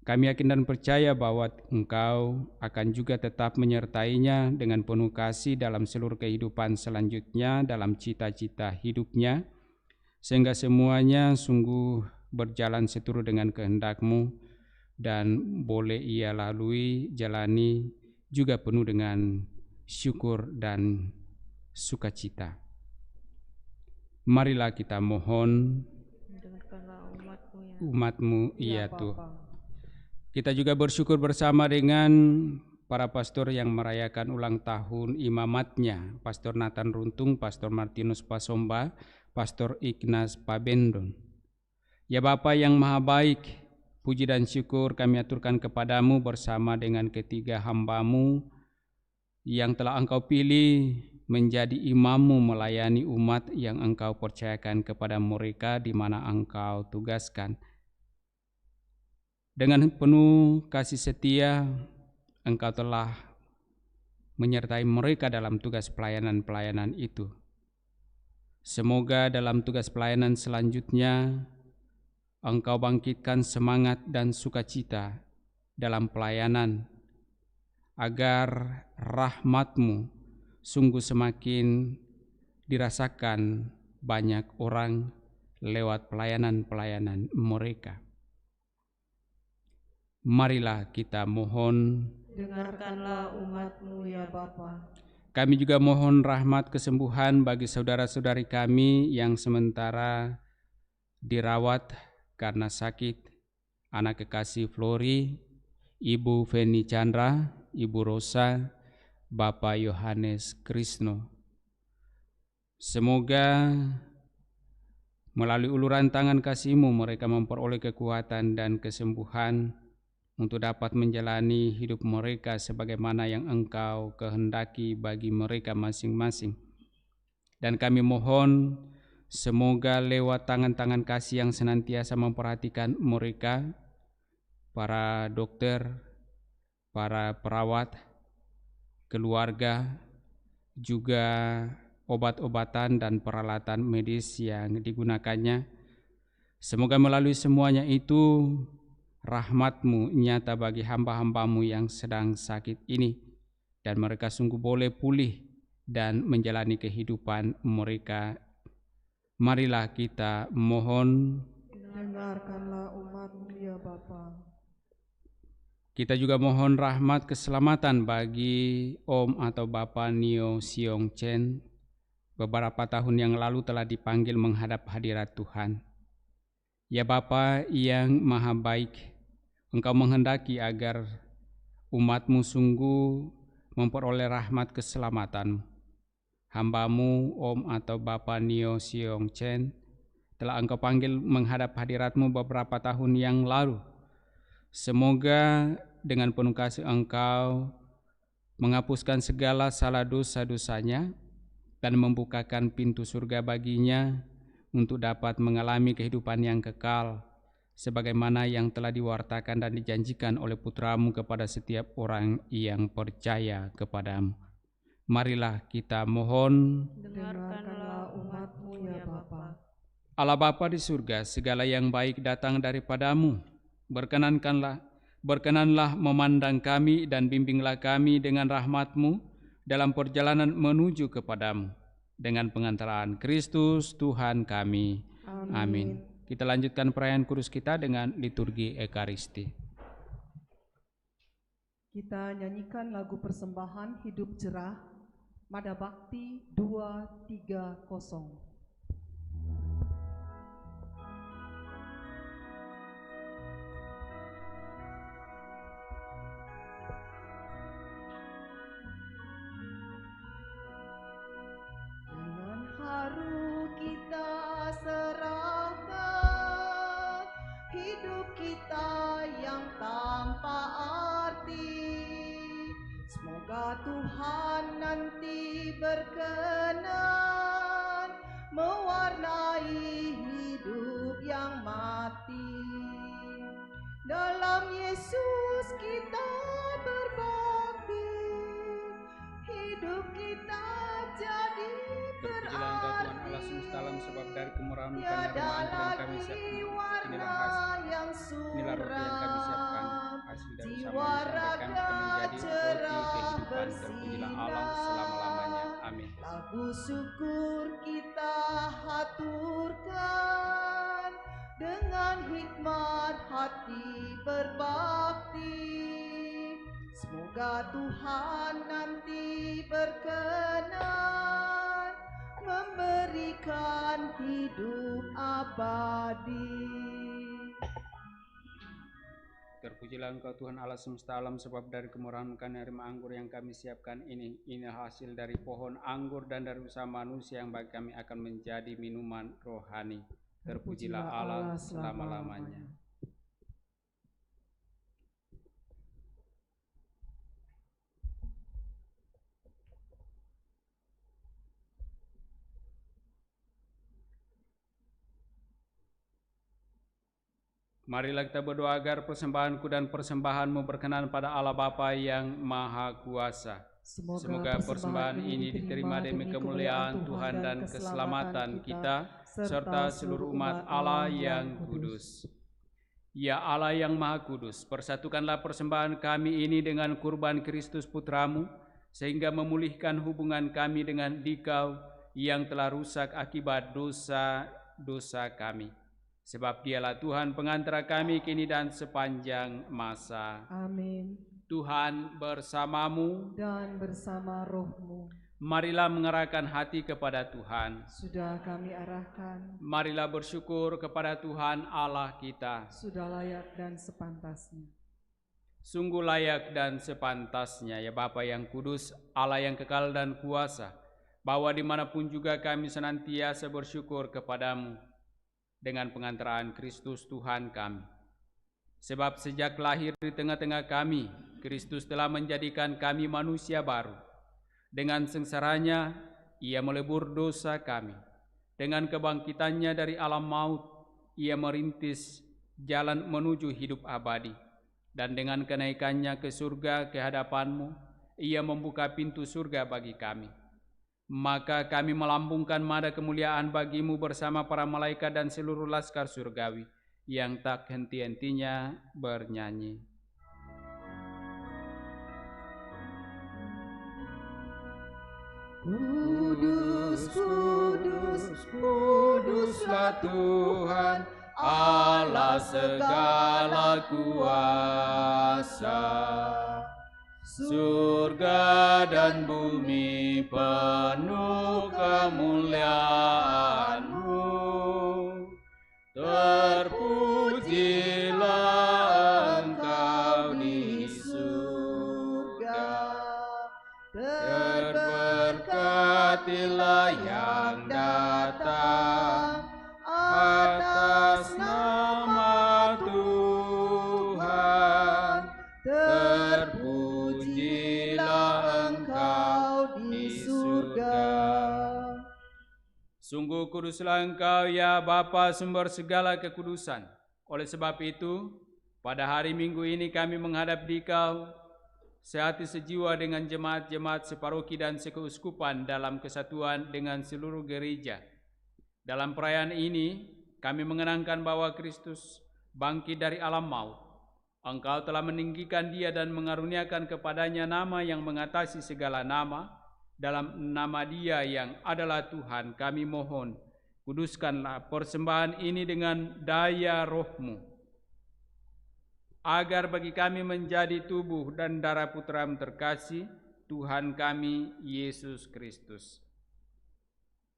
Kami yakin dan percaya bahwa Engkau akan juga tetap menyertainya dengan penuh kasih dalam seluruh kehidupan selanjutnya, dalam cita-cita hidupnya, sehingga semuanya sungguh berjalan seturut dengan kehendak-Mu dan boleh ia jalani juga penuh dengan syukur dan sukacita. Marilah kita mohon umat-Mu ya Tuhan. Kita juga bersyukur bersama dengan para pastor yang merayakan ulang tahun imamatnya, Pastor Nathan Runtung, Pastor Martinus Pasomba, Pastor Ignas Pabendon. Ya Bapa yang Maha Baik, puji dan syukur kami aturkan kepadamu bersama dengan ketiga hamba-Mu yang telah Engkau pilih menjadi imam-Mu melayani umat yang Engkau percayakan kepada mereka di mana Engkau tugaskan. Dengan penuh kasih setia, Engkau telah menyertai mereka dalam tugas pelayanan-pelayanan itu. Semoga dalam tugas pelayanan selanjutnya, Engkau bangkitkan semangat dan sukacita dalam pelayanan, agar rahmat-Mu sungguh semakin dirasakan banyak orang lewat pelayanan-pelayanan mereka. Marilah kita mohon, Dengarkanlah umat-Mu ya Bapa. kami juga mohon rahmat kesembuhan bagi saudara-saudari kami yang sementara dirawat karena sakit, anak kekasih Flori, Ibu Feni Chandra, Ibu Rosa, Bapak Yohanes Krisno. Semoga melalui uluran tangan kasih-Mu mereka memperoleh kekuatan dan kesembuhan untuk dapat menjalani hidup mereka sebagaimana yang Engkau kehendaki bagi mereka masing-masing. Dan kami mohon semoga lewat tangan-tangan kasih yang senantiasa memperhatikan mereka, para dokter, para perawat, keluarga, juga obat-obatan dan peralatan medis yang digunakannya, semoga melalui semuanya itu rahmat-Mu nyata bagi hamba-hamba-Mu yang sedang sakit ini, dan mereka sungguh boleh pulih dan menjalani kehidupan mereka. Marilah kita mohon. Dengarkanlah umat-Mu ya Bapa. Kita juga mohon rahmat keselamatan bagi Om atau Bapak Nio Siong Chen. Beberapa tahun yang lalu telah dipanggil menghadap hadirat Tuhan. Ya Bapa yang maha baik, Engkau menghendaki agar umat-Mu sungguh memperoleh rahmat keselamatan. Hamba-Mu Om atau Bapak Nio Siong Chen telah Engkau panggil menghadap hadirat-Mu beberapa tahun yang lalu. Semoga dengan penuh kasih Engkau menghapuskan segala salah dosa-dosanya dan membukakan pintu surga baginya untuk dapat mengalami kehidupan yang kekal, sebagaimana yang telah diwartakan dan dijanjikan oleh Putra-Mu kepada setiap orang yang percaya kepada-Mu. Marilah kita mohon. Dengarkanlah umat-Mu ya Bapa. Allah Bapa di surga, segala yang baik datang daripada-Mu. Berkenanlah memandang kami dan bimbinglah kami dengan rahmat-Mu dalam perjalanan menuju kepada-Mu. Dengan pengantaraan Kristus Tuhan kami. Amin. Kita lanjutkan perayaan kudus kita dengan liturgi Ekaristi. Kita nyanyikan lagu persembahan Hidup Cerah, Mada Bakti 230. Tuhan nanti berkenan mewarnai hidup yang mati. Dalam Yesus kita berbakti, hidup kita jadi Terpujilah Engkau Tuhan Allah semesta alam, sebab dari kemurahan-Mu karena yang kami siapkan. Inilah roti yang kami siapkan, hasil dari usaha manusia, kami menjadi roti kehidupan. Terpujilah Allah selama-lamanya. Amin. Lagu syukur kita haturkan, dengan hikmat hati berbakti. Semoga Tuhan nanti berkenan memberikan hidup abadi. Terpujilah Engkau Tuhan Allah semesta alam, sebab dari kemurahan-Mu karena anggur yang kami siapkan ini hasil dari pohon anggur dan dari usaha manusia yang bagi kami akan menjadi minuman rohani. Terpujilah Allah selama-lamanya. Marilah kita berdoa agar persembahanku dan persembahanmu berkenan pada Allah Bapa yang Maha Kuasa. Semoga persembahan ini diterima demi kemuliaan Tuhan dan keselamatan kita, serta seluruh umat Allah yang kudus. Ya Allah yang Maha Kudus, persatukanlah persembahan kami ini dengan kurban Kristus Putra-Mu, sehingga memulihkan hubungan kami dengan Dikau yang telah rusak akibat dosa-dosa kami. Sebab Dialah Tuhan pengantara kami kini dan sepanjang masa. Amin. Tuhan bersamamu dan bersama rohmu. Marilah mengerahkan hati kepada Tuhan. Sudah kami arahkan. Marilah bersyukur kepada Tuhan Allah kita. Sudah layak dan sepantasnya. Sungguh layak dan sepantasnya, ya Bapa yang kudus, Allah yang kekal dan kuasa, bahwa dimanapun juga kami senantiasa bersyukur kepadamu dengan pengantaraan Kristus Tuhan kami. Sebab sejak lahir di tengah-tengah kami, Kristus telah menjadikan kami manusia baru. Dengan sengsaranya, Ia melebur dosa kami. Dengan kebangkitannya dari alam maut, Ia merintis jalan menuju hidup abadi. Dan dengan kenaikannya ke surga ke hadapan-Mu, Ia membuka pintu surga bagi kami. Maka kami melambungkan nada kemuliaan bagi-Mu bersama para malaikat dan seluruh laskar surgawi yang tak henti-hentinya bernyanyi. Kudus, kudus, kuduslah Tuhan, Allah segala kuasa. Surga dan bumi penuh kemuliaan-Mu. Terpujilah Engkau di surga, terberkatilah yang datang atas nama Tuhan, terpujilah Engkau di surga. Sungguh kuduslah Engkau ya Bapa, sumber segala kekudusan. Oleh sebab itu, pada hari Minggu ini kami menghadap Dikau sehati sejiwa dengan jemaat-jemaat separoki dan sekeuskupan dalam kesatuan dengan seluruh gereja. Dalam perayaan ini, kami mengenangkan bahwa Kristus bangkit dari alam maut. Engkau telah meninggikan Dia dan mengaruniakan kepadanya nama yang mengatasi segala nama. Dalam nama Dia yang adalah Tuhan, kami mohon, kuduskanlah persembahan ini dengan daya Roh-Mu, agar bagi kami menjadi tubuh dan darah Putra-Mu terkasih, Tuhan kami, Yesus Kristus.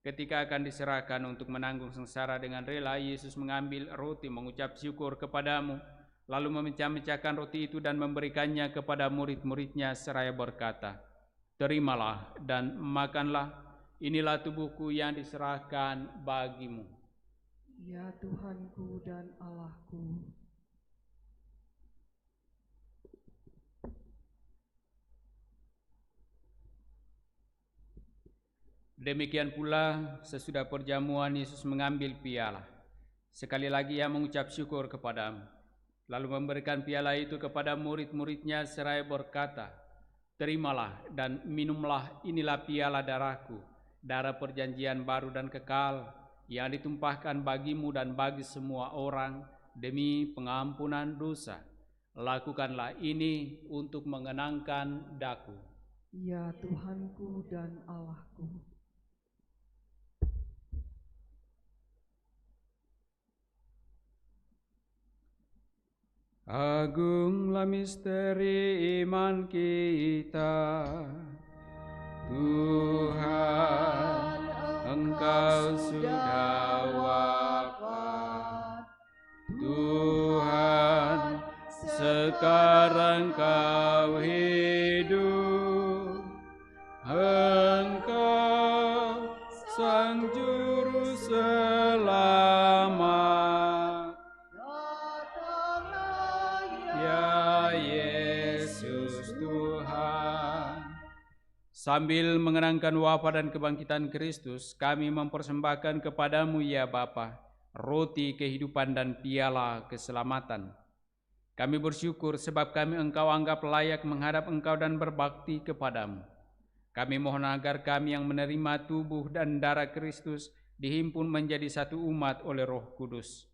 Ketika akan diserahkan untuk menanggung sengsara dengan rela, Yesus mengambil roti, mengucap syukur kepadamu, lalu memecah-mecahkan roti itu dan memberikannya kepada murid-muridnya seraya berkata, "Terimalah dan makanlah, inilah tubuhku yang diserahkan bagimu." Ya Tuhanku dan Allahku. Demikian pula sesudah perjamuan Yesus mengambil piala. Sekali lagi Ia mengucap syukur kepadamu, lalu memberikan piala itu kepada murid-muridnya seraya berkata, "Terimalah dan minumlah, inilah piala darahku, darah perjanjian baru dan kekal, yang ditumpahkan bagimu dan bagi semua orang demi pengampunan dosa. Lakukanlah ini untuk mengenangkan daku." Ya Tuhanku dan Allahku. Agunglah misteri iman kita, Tuhan, Engkau sudah wafat. Tuhan, sekarang Kau hidup. Engkau Sang Juru Selamat. Ya Yesus Tuhan. Sambil mengenangkan wafat dan kebangkitan Kristus, kami mempersembahkan kepadamu ya Bapa, roti kehidupan dan piala keselamatan. Kami bersyukur sebab kami Engkau anggap layak menghadap Engkau dan berbakti kepadamu. Kami mohon agar kami yang menerima tubuh dan darah Kristus dihimpun menjadi satu umat oleh Roh Kudus.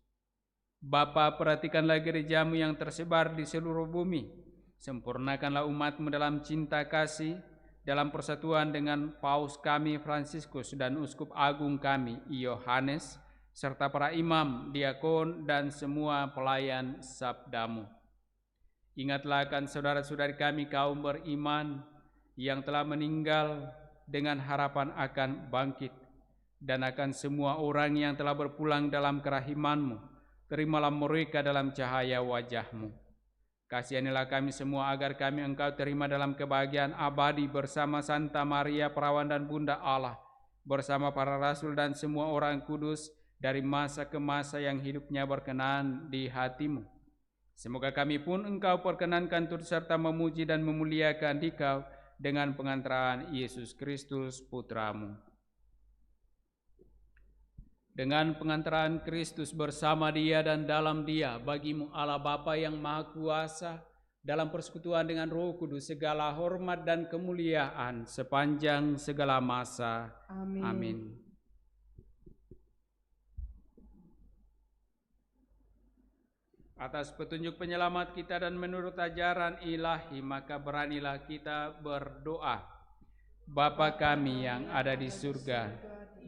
Bapa, perhatikanlah gerejamu yang tersebar di seluruh bumi. Sempurnakanlah umatmu dalam cinta kasih, dalam persatuan dengan Paus kami Fransiskus dan Uskup Agung kami Yohanes, serta para imam, diakon, dan semua pelayan sabdamu. Ingatlah akan saudara-saudari kami kaum beriman yang telah meninggal dengan harapan akan bangkit, dan akan semua orang yang telah berpulang dalam kerahiman-Mu. Terimalah mereka dalam cahaya wajah-Mu. Kasihanilah kami semua agar kami Engkau terima dalam kebahagiaan abadi bersama Santa Maria Perawan dan Bunda Allah, bersama para rasul dan semua orang kudus dari masa ke masa yang hidupnya berkenan di hati-Mu. Semoga kami pun Engkau perkenankan turut serta memuji dan memuliakan Dikau dengan pengantaran Yesus Kristus Putra-Mu. Dengan pengantaran Kristus bersama Dia dan dalam Dia, bagi-Mu Allah Bapa yang Maha Kuasa, dalam persekutuan dengan Roh Kudus, segala hormat dan kemuliaan sepanjang segala masa. Amin. Amin. Atas petunjuk penyelamat kita dan menurut ajaran ilahi, maka beranilah kita berdoa. Bapa kami yang ada di surga,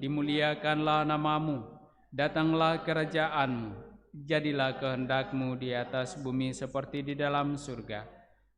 dimuliakanlah nama-Mu, datanglah kerajaan-Mu, jadilah kehendak-Mu di atas bumi seperti di dalam surga.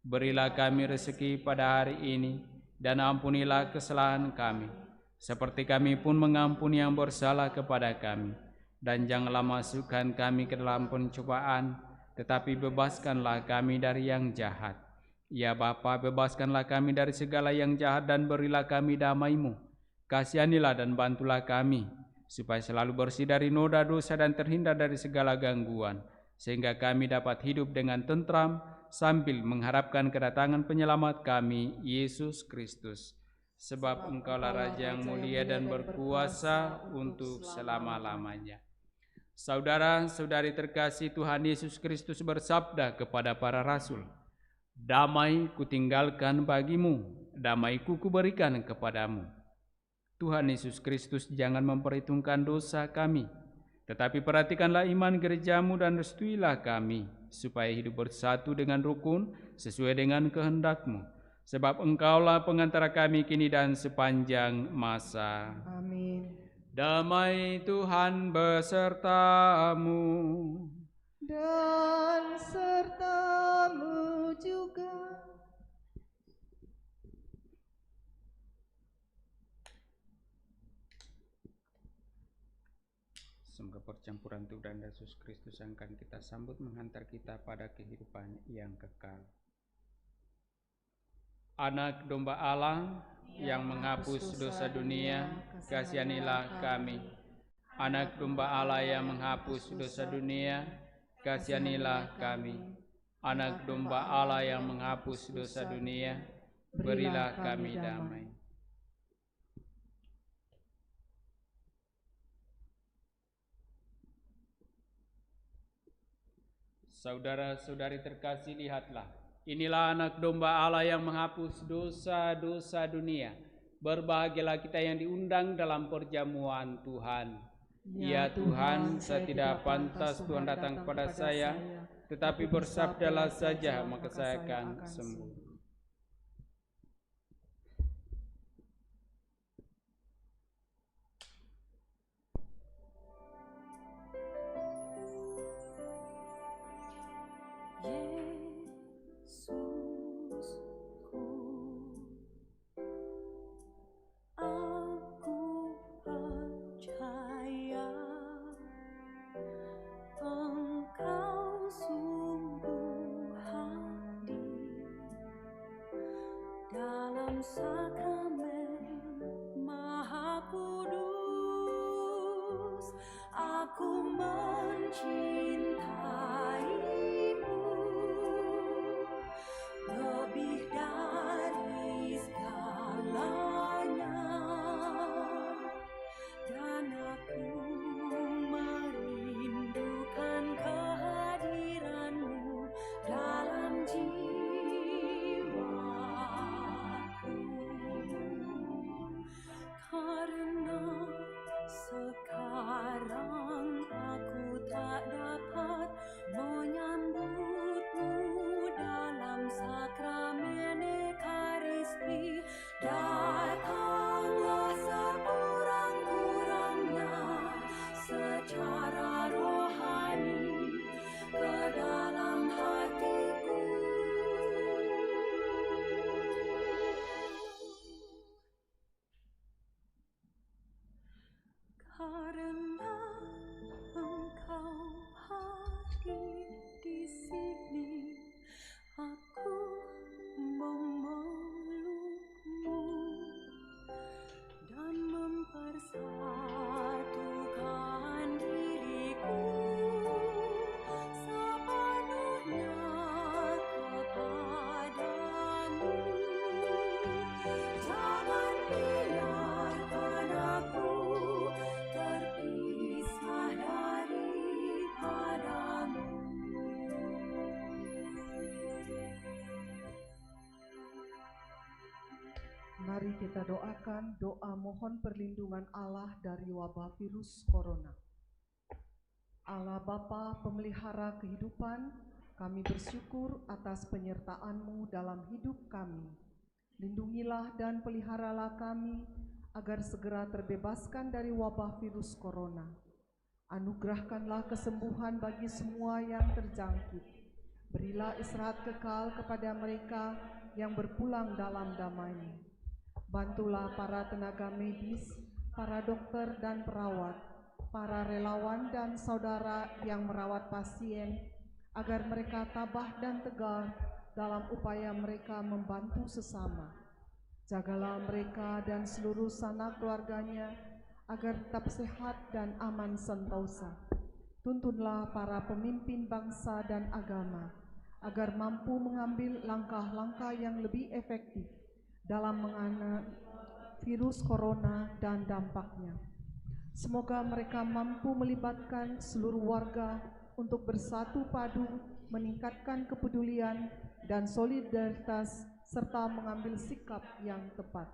Berilah kami rezeki pada hari ini, dan ampunilah kesalahan kami, seperti kami pun mengampuni yang bersalah kepada kami. Dan janganlah masukkan kami ke dalam pencobaan, tetapi bebaskanlah kami dari yang jahat. Ya Bapa, bebaskanlah kami dari segala yang jahat dan berilah kami damai-Mu. Kasihanilah dan bantulah kami, supaya selalu bersih dari noda dosa dan terhindar dari segala gangguan, sehingga kami dapat hidup dengan tentram sambil mengharapkan kedatangan penyelamat kami, Yesus Kristus. Sebab Engkaulah Raja yang mulia dan berkuasa untuk selama-lamanya. Saudara-saudari terkasih, Tuhan Yesus Kristus bersabda kepada para rasul, "Damai kutinggalkan bagimu, damai-Ku kuberikan kepadamu." Tuhan Yesus Kristus jangan memperhitungkan dosa kami, tetapi perhatikanlah iman gereja-Mu dan restuilah kami, supaya hidup bersatu dengan rukun sesuai dengan kehendak-Mu. Sebab Engkaulah pengantara kami kini dan sepanjang masa. Amin. Damai Tuhan besertamu. Dan serta-Mu juga. Semoga percampuran Tuhan dan Yesus Kristus yang akan kita sambut menghantar kita pada kehidupan yang kekal. Anak domba Allah yang menghapus dosa dunia, kasihanilah kami. Anak domba Allah yang menghapus dosa dunia, kasihanilah kami. Anak domba Allah yang menghapus dosa dunia, berilah kami damai. Saudara-saudari terkasih, lihatlah, inilah anak domba Allah yang menghapus dosa-dosa dunia. Berbahagialah kita yang diundang dalam perjamuan Tuhan. Ya Tuhan, saya tidak pantas Tuhan datang kepada saya, tetapi bersabdalah saja, maka saya akan sembuh. Persatukan diriku sepenuhnya kita doakan doa mohon perlindungan Allah dari wabah virus corona. Allah Bapa pemelihara kehidupan, kami bersyukur atas penyertaan-Mu dalam hidup kami. Lindungilah dan peliharalah kami agar segera terbebaskan dari wabah virus corona. Anugerahkanlah kesembuhan bagi semua yang terjangkit. Berilah istirahat kekal kepada mereka yang berpulang dalam damai-Mu. Bantulah para tenaga medis, para dokter dan perawat, para relawan dan saudara yang merawat pasien, agar mereka tabah dan tegar dalam upaya mereka membantu sesama. Jagalah mereka dan seluruh sanak keluarganya agar tetap sehat dan aman sentosa. Tuntunlah para pemimpin bangsa dan agama agar mampu mengambil langkah-langkah yang lebih efektif dalam menghadapi virus corona dan dampaknya. Semoga mereka mampu melibatkan seluruh warga untuk bersatu padu, meningkatkan kepedulian dan solidaritas, serta mengambil sikap yang tepat.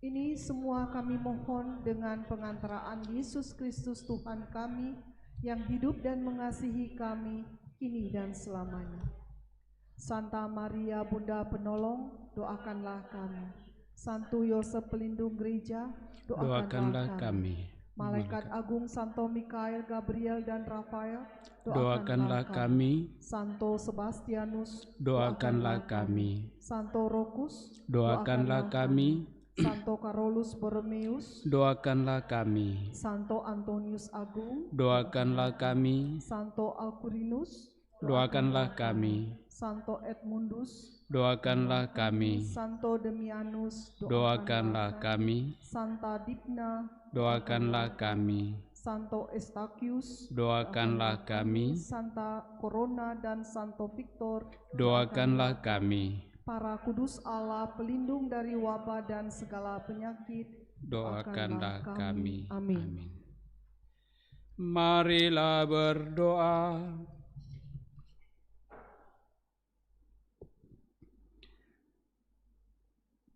Ini semua kami mohon dengan pengantaraan Yesus Kristus Tuhan kami yang hidup dan mengasihi kami kini dan selamanya. Santa Maria Bunda Penolong, doakanlah kami. Santo Yosef Pelindung Gereja, doakanlah kami. Malaikat Agung Santo Mikael, Gabriel dan Rafael, doakanlah kami. Santo Sebastianus, Doakanlah kami. Santo Rokus, Doakanlah kami. Santo Carolus Borromeus, Doakanlah kami. Santo Antonius Agung, Doakanlah kami. Santo Alcurinus, Doakanlah kami. Santo Edmundus, Doakanlah kami. Santo Demianus, Doakanlah kami. Santa Dipna, Doakanlah kami. Santo Estachius, Doakanlah kami. Santa Corona dan Santo Victor, Doakanlah kami. para kudus Allah pelindung dari wabah dan segala penyakit, Doakanlah kami. Amin. Amin. Marilah berdoa.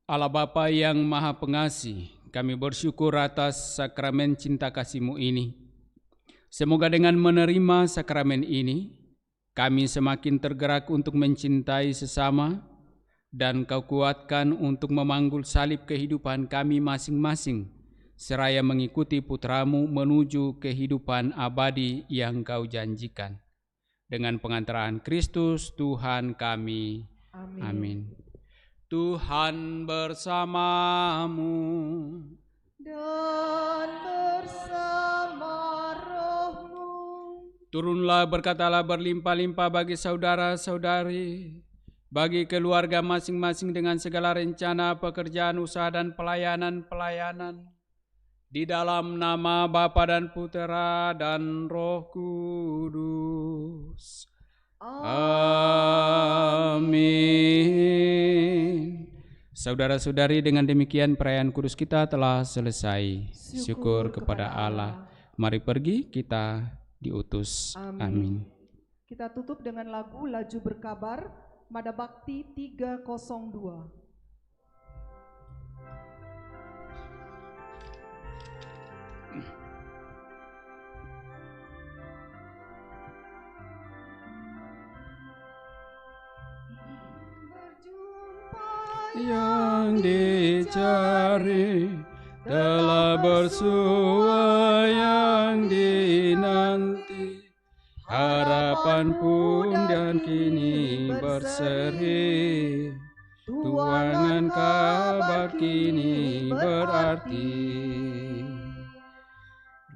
Allah Bapa yang Maha Pengasih, kami bersyukur atas sakramen cinta kasih-Mu ini. Semoga dengan menerima sakramen ini, kami semakin tergerak untuk mencintai sesama, dan Kau kuatkan untuk memanggul salib kehidupan kami masing-masing, seraya mengikuti Putra-Mu menuju kehidupan abadi yang Kau janjikan. Dengan pengantaran Kristus Tuhan kami. Amin. Amin. Tuhan bersamamu Dan bersama rohmu. Turunlah berkat Allah berlimpah-limpah bagi saudara-saudari, bagi keluarga masing-masing dengan segala rencana, pekerjaan, usaha, dan pelayanan-pelayanan. Di dalam nama Bapa dan Putera dan Roh Kudus. Amin. Saudara-saudari, dengan demikian perayaan kudus kita telah selesai. Syukur kepada Allah. Mari pergi, kita diutus. Amin. Kita tutup dengan lagu Laju Berkabar, Mada Bakti 302. Yang dicari telah bersua yang dinanti, harapan pun dan kini berseri, tuangan kabar kini berarti.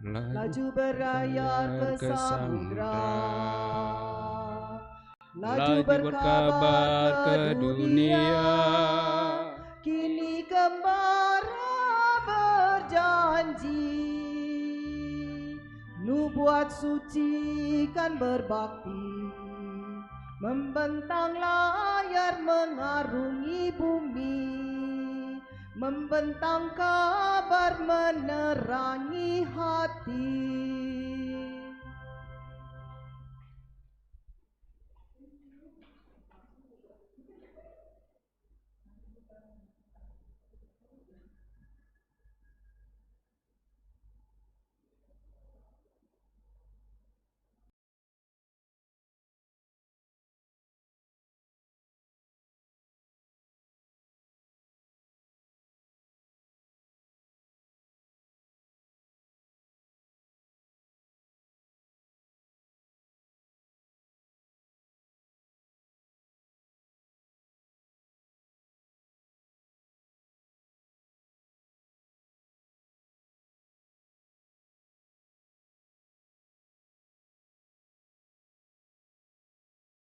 Laju berlayar ke samudra, laju berkabar ke dunia. Kini gembala berjanji, nubuat suci kan berbakti, membentang layar mengarungi bumi, membentang kabar menerangi hati.